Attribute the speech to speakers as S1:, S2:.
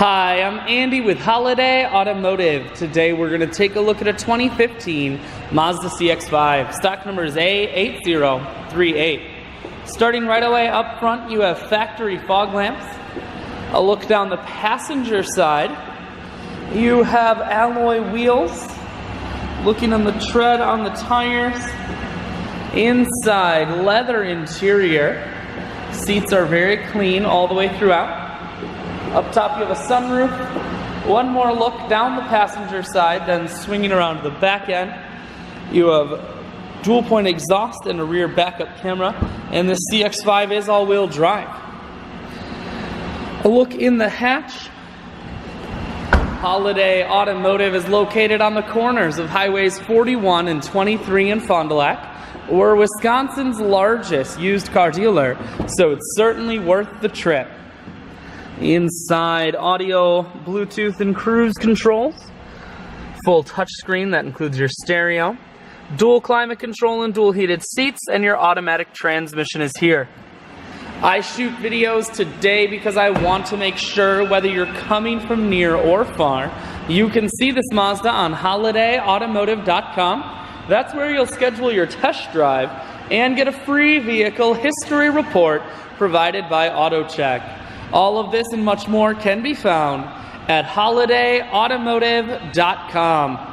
S1: Hi, I'm Andy with Holiday Automotive. Today we're going to take a look at a 2015 Mazda CX-5. Stock number is A8038. Starting right away up front, you have factory fog lamps. A look down the passenger side, you have alloy wheels. Looking on the tread on the tires. Inside, leather interior. Seats are very clean all the way throughout. Up top you have a sunroof. One more look down the passenger side, then swinging around to the back end. You have dual point exhaust and a rear backup camera, and this CX-5 is all-wheel drive. A look in the hatch. Holiday Automotive is located on the corners of highways 41 and 23 in Fond du Lac. We're Wisconsin's largest used car dealer, so it's certainly worth the trip. Inside, audio, Bluetooth, and cruise controls. Full touchscreen that includes your stereo. Dual climate control and dual heated seats, and your automatic transmission is here. I shoot videos today because I want to make sure whether you're coming from near or far, you can see this Mazda on holidayautomotive.com. That's where you'll schedule your test drive and get a free vehicle history report provided by AutoCheck. All of this and much more can be found at holidayautomotive.com.